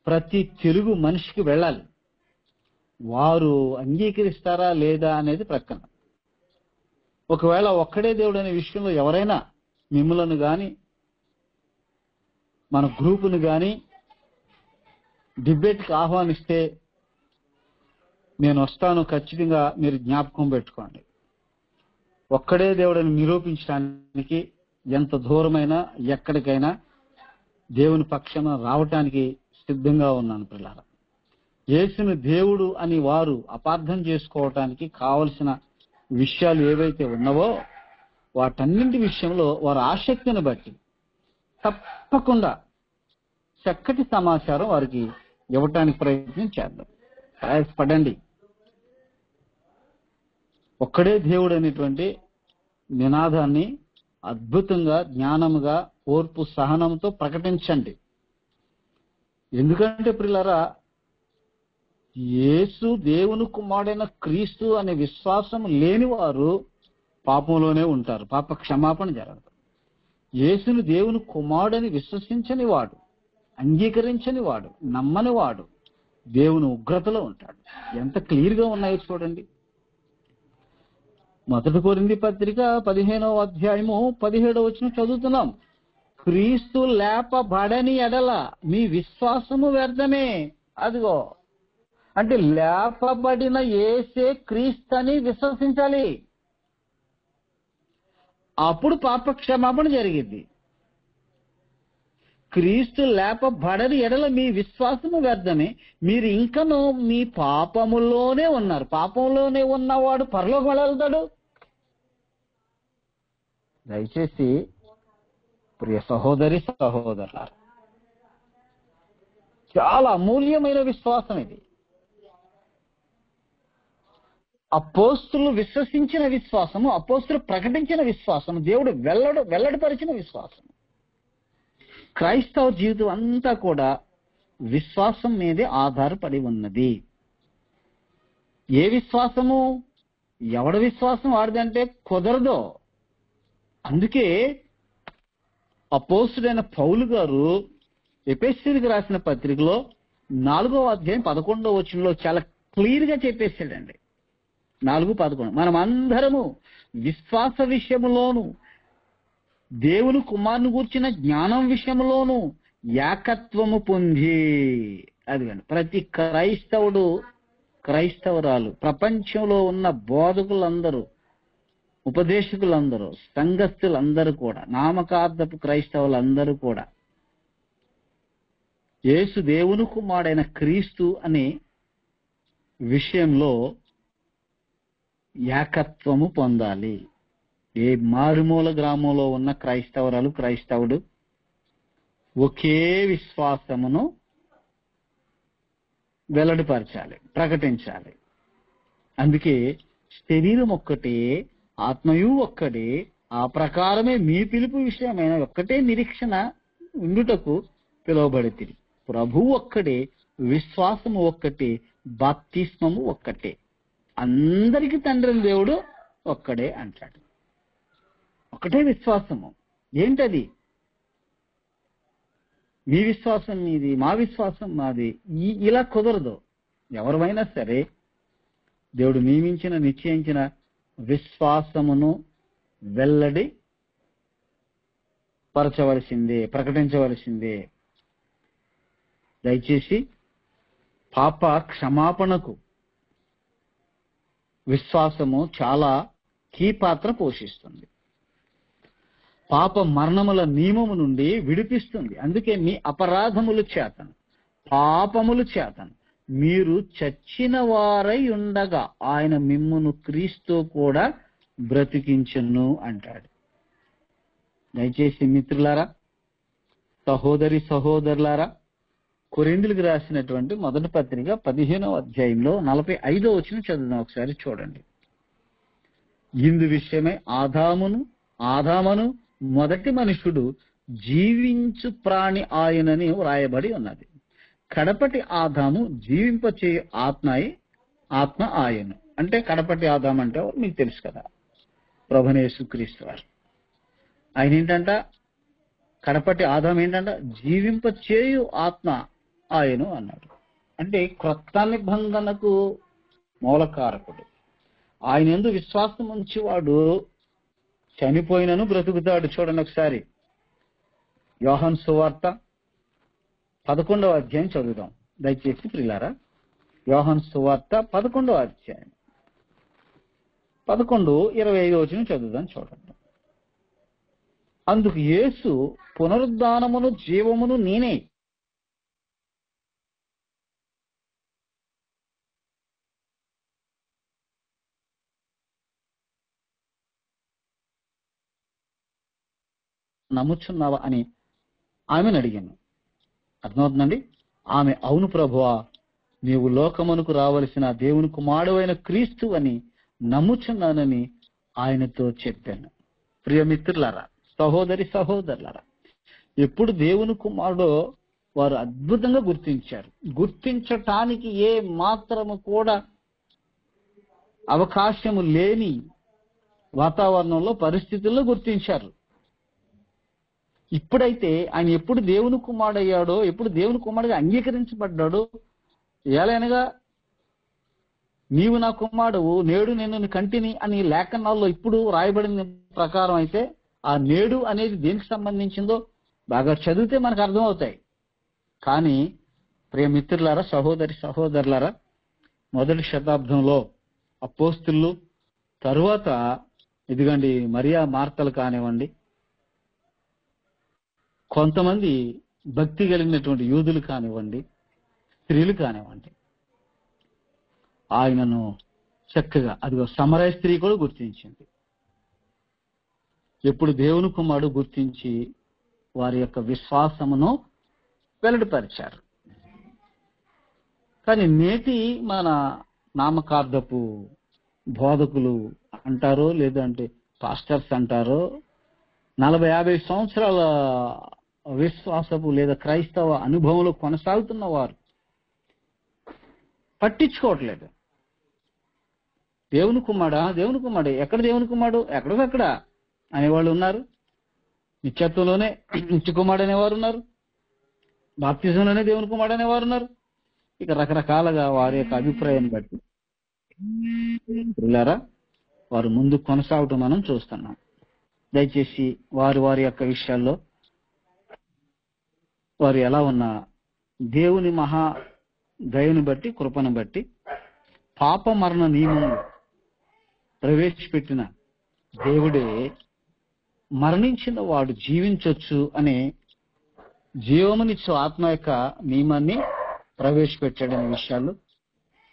ప్రతి తెలుగు మనిషికి వెళ్ళాలి. వారు అంగీకరిస్తారా లేదా అనేది ప్రక్కన. ఒకవేళ ఒక్కడే దేవుడు అనే విషయంలో ఎవరైనా మిమ్మలను గాని మన గ్రూపును గాని డిబేట్కి ఆహ్వానిస్తే నేను వస్తాను, ఖచ్చితంగా మీరు జ్ఞాపకం పెట్టుకోండి. ఒక్కడే దేవుడని నిరూపించడానికి ఎంత దూరమైనా ఎక్కడికైనా దేవుని పక్షాన రావటానికి సిద్ధంగా ఉన్నాను పిల్లల. యేసుని దేవుడు అని వారు అపార్థం చేసుకోవటానికి కావలసిన విషయాలు ఏవైతే ఉన్నావో వాటన్నింటి విషయంలో వారి ఆసక్తిని బట్టి తప్పకుండా చక్కటి సమాచారం వారికి ఇవ్వటానికి ప్రయత్నం చేద్దాం. ప్రయాసపడండి. ఒక్కడే దేవుడు అనేటువంటి నినాదాన్ని అద్భుతంగా, జ్ఞానముగా, ఓర్పు సహనంతో ప్రకటించండి. ఎందుకంటే ప్రియులారా, యేసు దేవుని కుమారుడైన క్రీస్తు అనే విశ్వాసం లేని వారు పాపంలోనే ఉంటారు, పాప క్షమాపణ జరగదు. యేసుని దేవుని కుమారుడని విశ్వసించని వాడు, అంగీకరించని వాడు, నమ్మని వాడు దేవుని ఉగ్రతలో ఉంటాడు. ఎంత క్లియర్ గా ఉన్నాయో చూడండి. 1 కొరింథీ పత్రిక 15వ అధ్యాయము 17వ వచనం చదువుతున్నాం. క్రీస్తు లేపబడని ఎడల మీ విశ్వాసము వ్యర్థమే. అదిగో, అంటే లేపబడిన యేసే క్రీస్తని విశ్వసించాలి. అప్పుడు పాప క్షమాపణ జరిగింది. క్రీస్తు లేపబడని ఎడల మీ విశ్వాసము వ్యర్థమే, మీరు ఇంకనూ మీ పాపములోనే ఉన్నారు. పాపంలోనే ఉన్నవాడు పరలోకం ఎలా వెళ్తాడు? దయచేసి ప్రియ సహోదరి సహోదరులారా, చాలా అమూల్యమైన విశ్వాసం ఇది. అపోస్తులు విశ్వసించిన విశ్వాసము, అపోస్తులు ప్రకటించిన విశ్వాసము, దేవుడు వెల్లడిపరిచిన విశ్వాసం. క్రైస్తవ జీవితం అంతా కూడా విశ్వాసం మీదే ఆధారపడి ఉన్నది. ఏ విశ్వాసము? ఎవడ విశ్వాసం వాడిదంటే కుదరదు. అందుకే అపోస్తుడైన పౌలు గారు ఎఫెసీయులకు రాసిన పత్రికలో 4వ అధ్యాయం 11వ వచనంలో చాలా క్లియర్ గా చెప్పేశాడండి. 4:11 మనం అందరము విశ్వాస విషయములోను దేవుని కుమారుని గూర్చిన జ్ఞానం విషయంలోను ఏకత్వము పొంది, అదిగండి ప్రతి క్రైస్తవుడు, క్రైస్తవురాలు, ప్రపంచంలో ఉన్న బోధకులందరూ, ఉపదేశకులందరూ, సంఘస్థులందరూ కూడా, నామకార్థపు క్రైస్తవులందరూ కూడా యేసు దేవుని కుమారుడైన క్రీస్తు అనే విషయంలో ఏకత్వము పొందాలి. ఏ మారుమూల గ్రామంలో ఉన్న క్రైస్తవురాలు, క్రైస్తవుడు ఒకే విశ్వాసమును వెల్లడిపరచాలి, ప్రకటించాలి. అందుకే శరీరం ఒక్కటే, ఆత్మయు ఒక్కడే, ఆ ప్రకారమే మీ పిలుపు విషయమైన ఒక్కటే నిరీక్షణ ఉండుటకు పిలువబడితిరి. ప్రభువు ఒక్కడే, విశ్వాసము ఒక్కటే, బాప్తిస్మము ఒక్కటే, అందరికీ తండ్రి దేవుడు ఒక్కడే అంటాడు. ఒకటే విశ్వాసము. ఏంటది? మీ విశ్వాసం మీది, మా విశ్వాసం మాది, ఇలా కుదరదు. ఎవరైనా సరే దేవుడు నియమించిన, నిశ్చయించిన విశ్వాసమును వెల్లడి పరచవలసిందే, ప్రకటించవలసిందే. దయచేసి పాప క్షమాపణకు విశ్వాసము చాలా కీ పాత్ర పోషిస్తుంది. పాప మరణముల నియమము నుండి విడిపిస్తుంది. అందుకే మీ అపరాధములు చేతను, పాపములు చేతను మీరు చచ్చిన వారై ఉండగా ఆయన మిమ్మును క్రీస్తు కూడా బ్రతికించును అంటాడు. దయచేసి మిత్రులారా, సహోదరి సహోదరులారా, కొరింథీయులకు రాసినటువంటి 1 పత్రిక 15వ అధ్యాయంలో 45వ వచనం చదువుదాం. ఒకసారి చూడండి. ఇందు విషయమై ఆదామును మొదటి మనుషుడు జీవించు ప్రాణి ఆయనని వ్రాయబడి ఉన్నది. కడపటి ఆదాము జీవింపచేయు ఆత్మ ఆయన. అంటే కడపటి ఆదాము అంటే మీకు తెలుసు కదా, ప్రభువైన యేసుక్రీస్తు వారు. ఆయన ఏంటంట? కడపటి ఆదాము ఏంటంట? జీవింపచేయు ఆత్మ ఆయను అన్నాడు. అంటే క్రొత్త నిబంధనకు మూలకారకుడు. ఆయన యందు విశ్వాసం ఉంచేవాడు చనిపోయినను బ్రతుకుతాడు. చూడండి ఒకసారి యోహాను సువార్త 11వ అధ్యాయం చదువుదాం దయచేసి ప్రియులారా. యోహాను సువార్త 11వ అధ్యాయం 11:25 చదువుదాం. చూడండి. అందుకు యేసు, పునరుద్ధానమును జీవమును నేనే. నమ్ముచున్నావా అని ఆమెను అడిగాను. అర్థమవుతుందండి. ఆమె, అవును ప్రభువా, నీవు లోకమునకు రావలసిన దేవుని కుమారుడైన క్రీస్తు అని నమ్ముచున్నానని ఆయనతో చెప్పాను. ప్రియమిత్రులారా, సహోదరి సహోదరులారా, ఎప్పుడు దేవుని కుమారుడో వారు అద్భుతంగా గుర్తించారు. గుర్తించటానికి ఏ మాత్రము కూడా అవకాశము లేని వాతావరణంలో, పరిస్థితుల్లో గుర్తించారు. ఇప్పుడైతే ఆయన ఎప్పుడు దేవుని కుమారుడయ్యాడో, ఎప్పుడు దేవుని కుమారుడిగా అంగీకరించబడ్డాడో, ఏలైనగా నీవు నా కుమారుడువు, నేడు నేను నీ కంటిని అని లేఖనాల్లో ఇప్పుడు రాయబడిన ప్రకారం అయితే ఆ నేడు అనేది దేనికి సంబంధించిందో బాగా చదివితే మనకు అర్థమవుతాయి. కానీ ప్రియమిత్రులారా, సహోదరి సహోదరులారా, మొదటి శతాబ్దంలో అపోస్తులు, తరువాత ఇదిగండి మరియా మార్తలు కానివ్వండి, కొంతమంది భక్తి కలిగినటువంటి యూదులు కానివ్వండి, స్త్రీలు కానివ్వండి, ఆయనను చక్కగా అదిగో సమరయ స్త్రీ కూడా గుర్తించింది. ఎప్పుడు దేవుని కుమారుడు గుర్తించి వారి యొక్క విశ్వాసమును వెల్లడిపరిచారు. కానీ నేటి మన నామకార్థపు బోధకులు అంటారో, లేదంటే పాస్టర్స్ అంటారో, 40-50 సంవత్సరాల విశ్వాసపు లేదా క్రైస్తవ అనుభవంలో కొనసాగుతున్న వారు పట్టించుకోవట్లేదు. దేవుని కుమారుడా, దేవుని కుమారుడు, ఎక్కడ దేవుని కుమారుడు, ఎక్కడికక్కడ అనేవాళ్ళు ఉన్నారు. నిత్యత్వంలోనే నిత్య కుమారుడు అనేవారు ఉన్నారు. బాప్తిజంలోనే దేవుని కుమారుడు అనేవారు ఉన్నారు. ఇక రకరకాలుగా వారి యొక్క అభిప్రాయాన్ని బట్టి పిల్లారా వారు ముందు కొనసాగటం మనం చూస్తున్నాం. దయచేసి వారి యొక్క విషయాల్లో వారు ఎలా ఉన్నా దేవుని మహా దయను బట్టి, కృపను బట్టి పాప మరణ నియమం ప్రవేశపెట్టిన దేవుడే మరణించిన వాడు జీవించొచ్చు అనే జీవమునిచ్చు ఆత్మ యొక్క నియమాన్ని ప్రవేశపెట్టాడనే విషయాలు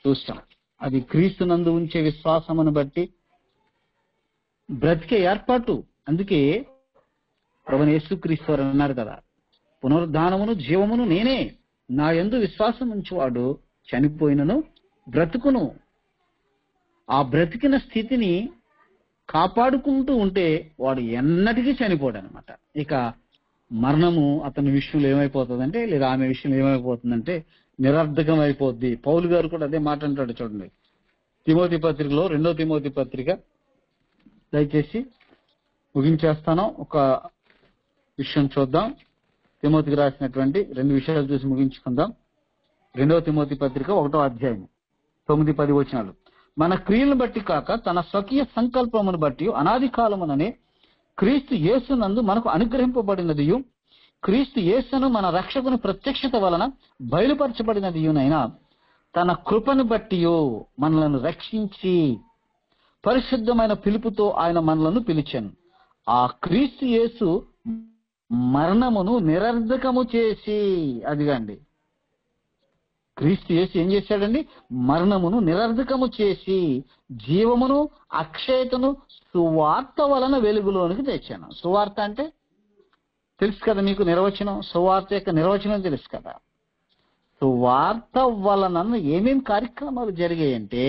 చూస్తాం. అది క్రీస్తునందు ఉంచే విశ్వాసమును బట్టి బ్రతికే ఏర్పాటు. అందుకే ప్రభువైన యేసుక్రీస్తు వారు అన్నారు కదా, పునరుద్ధానమును జీవమును నేనే, నా యందు విశ్వాసం ఉంచువాడు చనిపోయినను బ్రతుకును. ఆ బ్రతికిన స్థితిని కాపాడుకుంటూ ఉంటే వాడు ఎన్నటికీ చనిపోడు అనమాట. ఇక మరణము అతని విషయంలో ఏమైపోతుందంటే, లేదా ఆమె విషయంలో ఏమైపోతుందంటే నిరర్ధకం అయిపోద్ది. పౌలు గారు కూడా అదే మాట అంటాడు. చూడండి, తిమోతి పత్రికలో 2వ తిమోతి పత్రిక, దయచేసి ముగించేస్తాను. ఒక విషయం చూద్దాం. తిమోతికి రాసినటువంటి 2 విషయాలు చూసి ముగించుకుందాం. 2వ తిమోతి పత్రిక 1వ అధ్యాయం 9-10 వచనాలు. మన క్రియలను బట్టి కాక తన స్వకీయ సంకల్పమును బట్టి అనాది కాలముననే క్రీస్తు యేసునందు మనకు అనుగ్రహింపబడినదియు, క్రీస్తు యేసును మన రక్షకుని ప్రత్యక్షత వలన బయలుపరచబడినదియునైనా తన కృపను బట్టియో మనలను రక్షించి పరిశుద్ధమైన పిలుపుతో ఆయన మనలను పిలిచాను. ఆ క్రీస్తు యేసు మరణమును నిరర్ధకము చేసి, అదిగండి క్రీస్తు యేసు ఏం చేశాడండి? మరణమును నిరర్ధకము చేసి జీవమును అక్షయతను సువార్త వలన వెలుగులోనికి తెచ్చాను. సువార్త అంటే తెలుసు కదా మీకు, నిర్వచనం. సువార్త యొక్క నిర్వచనం తెలుసు కదా. సువార్త వలన ఏమేం కార్యక్రమాలు జరిగాయంటే,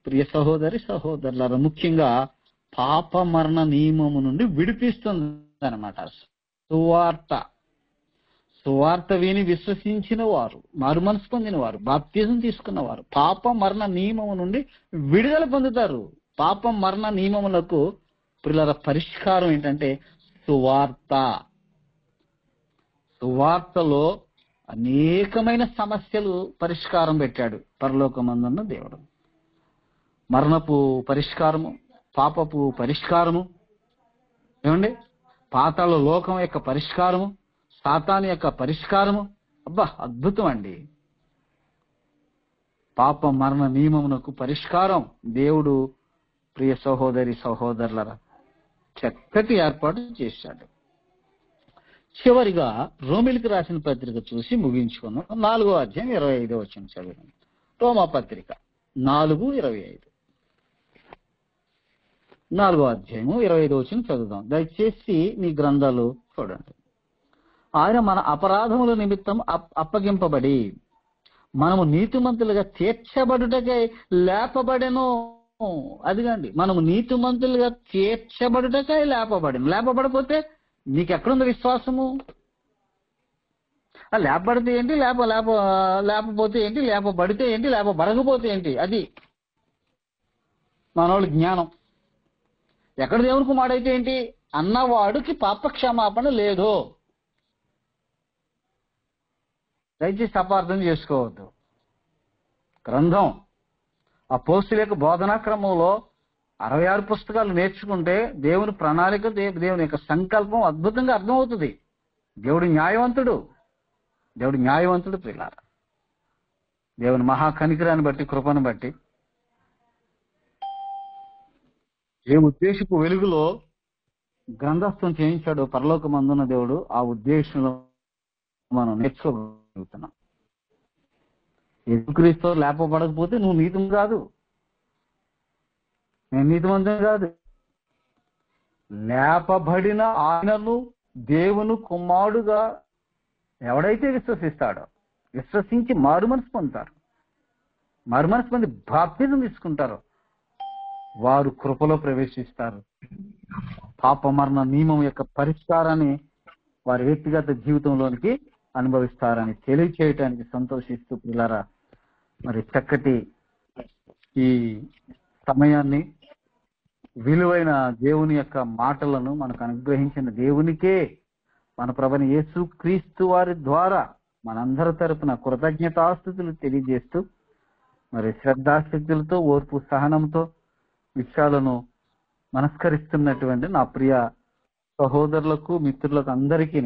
ప్రియ సహోదరి సహోదరులారా, ముఖ్యంగా పాప మరణ నియమము నుండి విడిపిస్తుంది అనమాట సువార్త. సువార్త విని విశ్వసించిన వారు, మారు మనసు పొందిన వారు, బాప్తిజం తీసుకున్న వారు పాప మరణ నియమము నుండి విడుదల పొందుతారు. పాప మరణ నియమములకు పిల్లల పరిష్కారం ఏంటంటే సువార్త. సువార్తలో అనేకమైన సమస్యలు పరిష్కారం పెట్టాడు పరలోకమందున్న దేవుడు. మరణపు పరిష్కారము, పాపపు పరిష్కారము, ఏమండి, పాతాళ లోకం యొక్క పరిష్కారము, సాతాను యొక్క పరిష్కారము. అబ్బా, అద్భుతం అండి. పాప మరణ నియమమునకు పరిష్కారం దేవుడు ప్రియ సహోదరి సహోదరులరా చక్కటి ఏర్పాటు చేశాడు. చివరిగా రోమిలికి రాసిన పత్రిక చూసి ముగించుకున్నాం. 4వ అధ్యాయం 25వ వచనం చదివాం. రోమా పత్రిక 4:25. 4వ అధ్యాయము 25వ వచనం చదువుదాం. దయచేసి మీ గ్రంథాలు చూడండి. ఆయన మన అపరాధముల నిమిత్తం అప్పగింపబడి మనము నీతిమంతులుగా తీర్చబడుటకై లేపబడెను. అదిగండి, మనము నీతిమంతులుగా తీర్చబడుటకై లేపబడెను. లేపబడిపోతే నీకెక్కడుంది విశ్వాసము? లేపబడితే ఏంటి, లేపపోతే ఏంటి, లేపబడితే ఏంటి, లేపబడకపోతే ఏంటి? అది మనోళ్ళ జ్ఞానం. ఎక్కడ దేవుని కుమారుడైతే ఏంటి అన్నవాడికి పాపక్షమాపణ లేదు. దయచేసి అపార్థం చేసుకోవద్దు. గ్రంథం అపోస్తలుల యొక్క బోధనా క్రమంలో 66 పుస్తకాలు నేర్చుకుంటే దేవుని ప్రణాళిక, దేవుని యొక్క సంకల్పం అద్భుతంగా అర్థమవుతుంది. దేవుడు న్యాయవంతుడు ప్రియులారా. దేవుని మహాకనికరాన్ని బట్టి, కృపను బట్టి, ఏ ఉద్దేశపు వెలుగులో గ్రంథస్థం చేయించాడో పరలోకమందున్న దేవుడు, ఆ ఉద్దేశంలో మనం నేర్చుకోగలుగుతున్నాం. యేసుక్రీస్తు లేపబడకపోతే నువ్వు నీతిం కాదు, నేను నీతిమంతుని కాదు. లేపబడిన ఆయనను దేవుని కుమారుడుగా ఎవడైతే విశ్వసిస్తాడో, విశ్వసించి మారుమనసు పొందుతారు, మారుమనసు పొంది బాప్తిజం తీసుకుంటారో వారు కృపలో ప్రవేశిస్తారు. పాప మరణ నియమం యొక్క పరిష్కారాన్ని వారి వ్యక్తిగత జీవితంలోనికి అనుభవిస్తారని తెలియచేయటానికి సంతోషిస్తూ పిల్లరా, మరి చక్కటి ఈ సమయాన్ని, విలువైన దేవుని యొక్క మాటలను మనకు అనుగ్రహించిన దేవునికే, మన ప్రభువైన యేసు క్రీస్తు వారి ద్వారా మనందరి తరపున కృతజ్ఞతాస్తుతులు తెలియజేస్తూ, మరి శ్రద్ధాశక్తులతో, ఓర్పు సహనంతో విషయాలను మనస్కరిస్తున్నటువంటి నా ప్రియ సహోదరులకు, మిత్రులకు అందరికీ